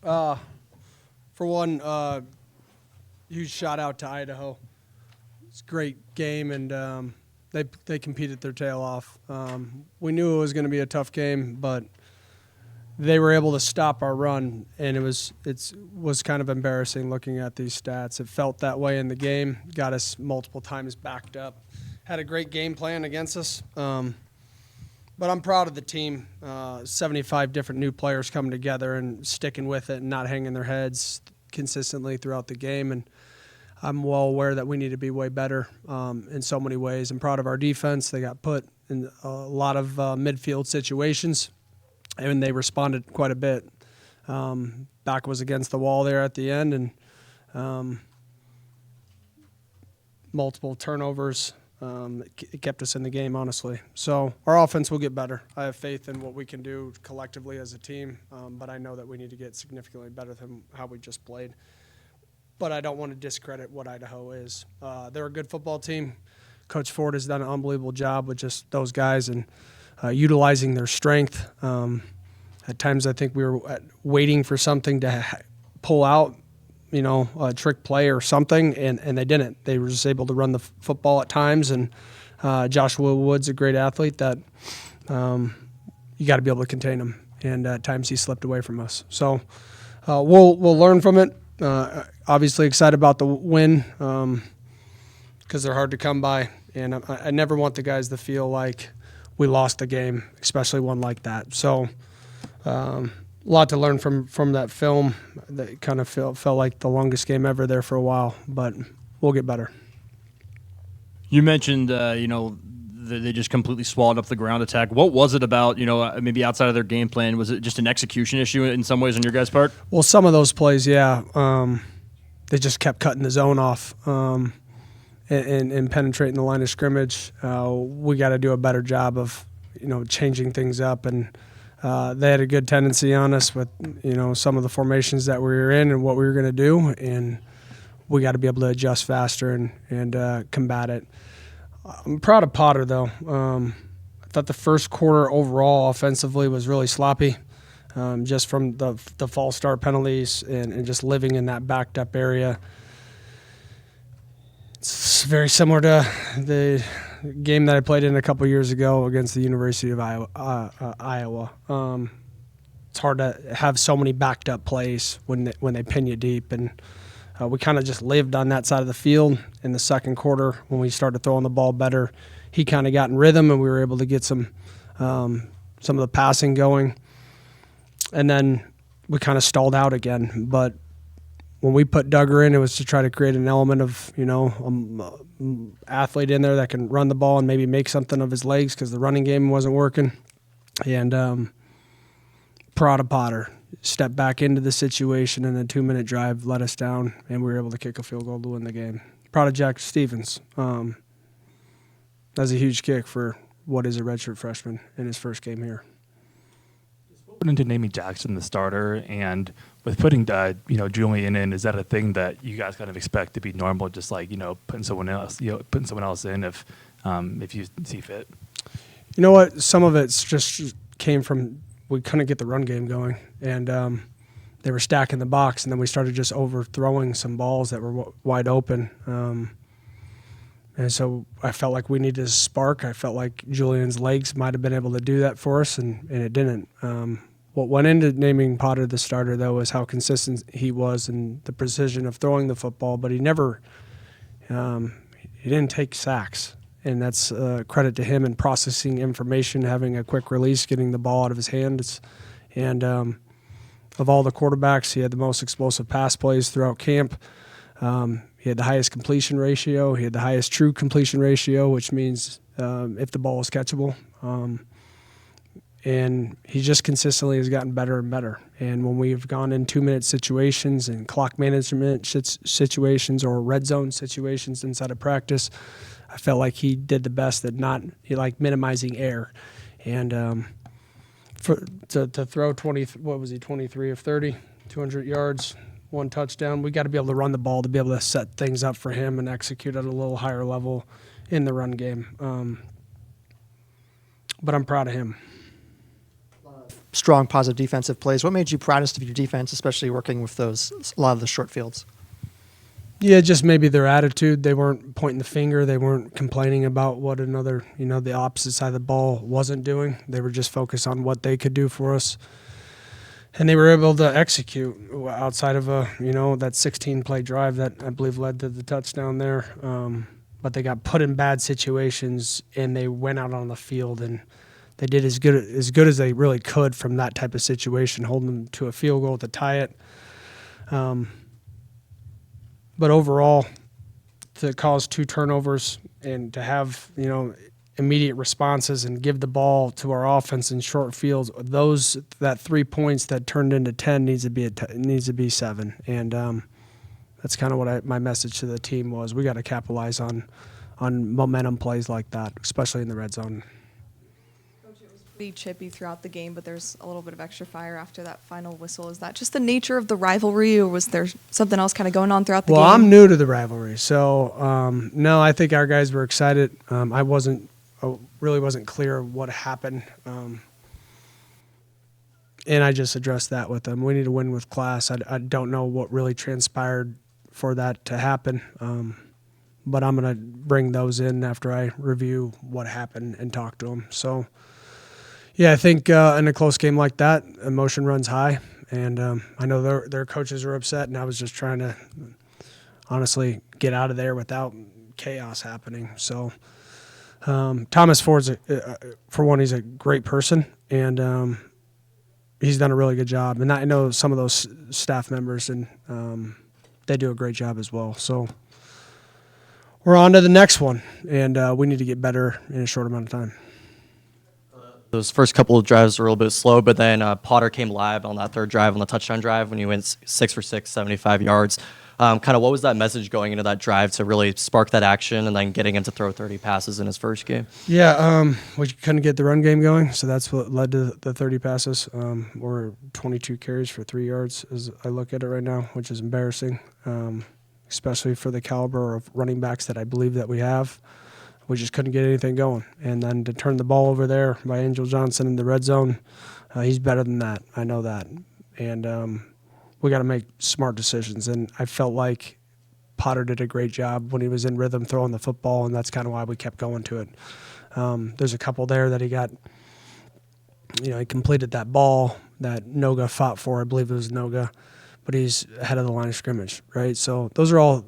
For one, huge shout out to Idaho. It's a great game, and they competed their tail off. We knew it was going to be a tough game, but they were able to stop our run, and it was kind of embarrassing looking at these stats. It felt that way in the game, got us multiple times backed up. Had a great game plan against us, but I'm proud of the team. 75 different new players coming together and sticking with it and not hanging their heads consistently throughout the game, and I'm well aware that we need to be way better in so many ways. I'm proud of our defense. They got put in a lot of midfield situations, and they responded quite a bit. Back was against the wall there at the end, and multiple turnovers. It kept us in the game, honestly. So our offense will get better. I have faith in what we can do collectively as a team, but I know that we need to get significantly better than how we just played. But I don't want to discredit what Idaho is. They're a good football team. Coach Ford has done an unbelievable job with just those guys and utilizing their strength. At times I think we were waiting for something to pull out, a trick play or something, and they didn't. They were just able to run the football at times, and Joshua Wood's a great athlete that you got to be able to contain him, and at times he slipped away from us. So we'll learn from it. Obviously excited about the win because they're hard to come by, and I never want the guys to feel like we lost the game, especially one like that. So a lot to learn from that film. That kind of felt like the longest game ever there for a while, but we'll get better. You mentioned, they just completely swallowed up the ground attack. What was it about, maybe outside of their game plan? Was it just an execution issue in some ways on your guys' part? Well, some of those plays, yeah. They just kept cutting the zone off and penetrating the line of scrimmage. We got to do a better job of, changing things up. And they had a good tendency on us with, some of the formations that we were in and what we were going to do. And we got to be able to adjust faster and combat it. I'm proud of Potter, though. I thought the first quarter overall offensively was really sloppy, just from the false start penalties and just living in that backed-up area. It's very similar to the game that I played in a couple years ago against the University of Iowa. It's hard to have so many backed-up plays when they pin you deep, and we kind of just lived on that side of the field in the second quarter. When we started throwing the ball better, he kind of got in rhythm, and we were able to get some of the passing going. And then we kind of stalled out again. But when we put Duggar in, it was to try to create an element of, athlete in there that can run the ball and maybe make something of his legs because the running game wasn't working. And proud of Potter. Stepped back into the situation, and a 2-minute drive let us down, and we were able to kick a field goal to win the game. Proud of Jack Stevens. That's a huge kick for what is a redshirt freshman in his first game here. Put into naming Jackson the starter, and with putting Julian in, is that a thing that you guys kind of expect to be normal? Just like putting someone else in if you see fit. You know what? Some of it's just came from we couldn't get the run game going, and they were stacking the box, and then we started just overthrowing some balls that were wide open. And so I felt like we needed a spark. I felt like Julian's legs might have been able to do that for us, and it didn't. What went into naming Potter the starter, though, was how consistent he was and the precision of throwing the football, but he never he didn't take sacks. And that's credit to him in processing information, having a quick release, getting the ball out of his hands. And of all the quarterbacks, he had the most explosive pass plays throughout camp. He had the highest completion ratio. He had the highest true completion ratio, which means if the ball is catchable. And he just consistently has gotten better and better. And when we've gone in 2-minute situations and clock management situations or red zone situations inside of practice, I felt like he did the best at minimizing error. And to throw 23 of 30, 200 yards, 1 touchdown, we got to be able to run the ball to be able to set things up for him and execute at a little higher level in the run game. But I'm proud of him. strong, positive defensive plays. What made you proudest of your defense, especially working with a lot of the short fields? Yeah, just maybe their attitude. They weren't pointing the finger. They weren't complaining about what another, the opposite side of the ball wasn't doing. They were just focused on what they could do for us. And they were able to execute outside of that 16-play drive that I believe led to the touchdown there. But they got put in bad situations, and they went out on the field, and they did as good as they really could from that type of situation, holding them to a field goal to tie it. But overall, to cause 2 turnovers and to have, immediate responses and give the ball to our offense in short fields, that 3 points that turned into 10 needs to be 7. And that's kind of what my message to the team was. We got to capitalize on momentum plays like that, especially in the red zone. Pretty chippy throughout the game, but there's a little bit of extra fire after that final whistle. Is that just the nature of the rivalry, or was there something else kind of going on throughout the game? Well, I'm new to the rivalry, so no, I think our guys were excited. I really wasn't clear what happened, and I just addressed that with them. We need to win with class. I don't know what really transpired for that to happen, but I'm going to bring those in after I review what happened and talk to them. So. Yeah, I think in a close game like that, emotion runs high, and I know their coaches are upset, and I was just trying to honestly get out of there without chaos happening. So Thomas Ford's, for one, he's a great person, and he's done a really good job. And I know some of those staff members, and they do a great job as well. So we're on to the next one, and we need to get better in a short amount of time. Those first couple of drives were a little bit slow, but then Potter came live on that third drive, on the touchdown drive, when he went 6 for 6, 75 yards. Kind of what was that message going into that drive to really spark that action and then getting him to throw 30 passes in his first game? Yeah, we couldn't get the run game going, so that's what led to the 30 passes. Or 22 carries for 3 yards as I look at it right now, which is embarrassing, especially for the caliber of running backs that I believe that we have. We just couldn't get anything going. And then to turn the ball over there by Angel Johnson in the red zone, he's better than that. I know that. And we got to make smart decisions. And I felt like Potter did a great job when he was in rhythm throwing the football, and that's kind of why we kept going to it. There's a couple there that he got, he completed that ball that Noga fought for. I believe it was Noga, but he's ahead of the line of scrimmage, right? So those are all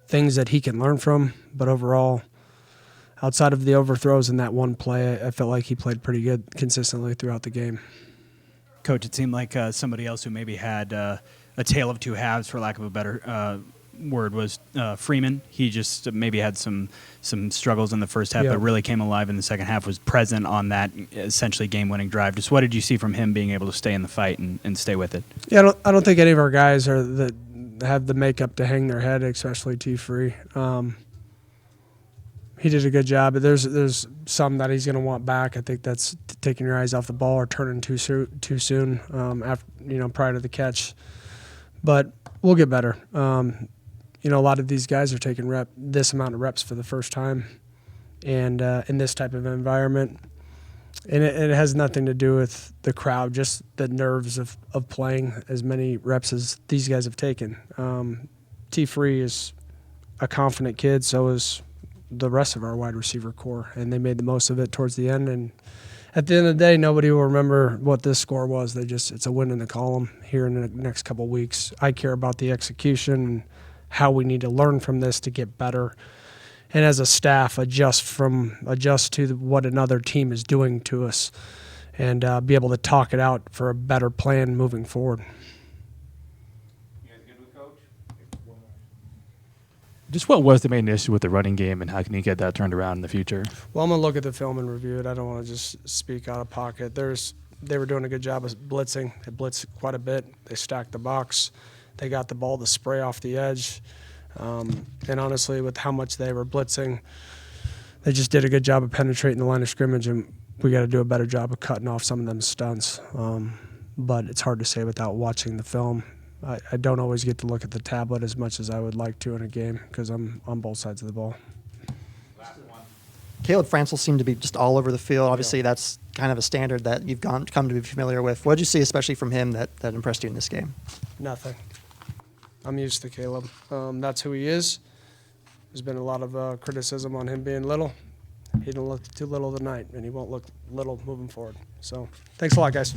things that he can learn from. But overall, outside of the overthrows in that one play, I felt like he played pretty good consistently throughout the game. Coach, it seemed like somebody else who maybe had a tale of two halves, for lack of a better word, was Freeman. He just maybe had some struggles in the first half, but really came alive in the second half, was present on that essentially game-winning drive. Just what did you see from him being able to stay in the fight and stay with it? Yeah, I don't think any of our guys that have the makeup to hang their head, especially T-Free. He did a good job, but there's some that he's going to want back. I think that's taking your eyes off the ball or turning too soon after prior to the catch. But we'll get better. A lot of these guys are taking this amount of reps for the first time, and in this type of environment, and it has nothing to do with the crowd, just the nerves of playing as many reps as these guys have taken. T-Free is a confident kid, so is the rest of our wide receiver core, and they made the most of it towards the end. And at the end of the day, nobody will remember what this score was. It's a win in the column here in the next couple of weeks. I care about the execution and how we need to learn from this to get better, and as a staff adjust to what another team is doing to us, and be able to talk it out for a better plan moving forward. Just what was the main issue with the running game, and how can you get that turned around in the future? Well, I'm going to look at the film and review it. I don't want to just speak out of pocket. They were doing a good job of blitzing. They blitzed quite a bit. They stacked the box. They got the ball to spray off the edge. And honestly, with how much they were blitzing, they just did a good job of penetrating the line of scrimmage, and we got to do a better job of cutting off some of them stunts. But it's hard to say without watching the film. I don't always get to look at the tablet as much as I would like to in a game because I'm on both sides of the ball. Caleb Francel seemed to be just all over the field. Obviously, that's kind of a standard that you've come to be familiar with. What did you see, especially from him, that impressed you in this game? Nothing. I'm used to Caleb. That's who he is. There's been a lot of criticism on him being little. He didn't look too little tonight, and he won't look little moving forward. So thanks a lot, guys.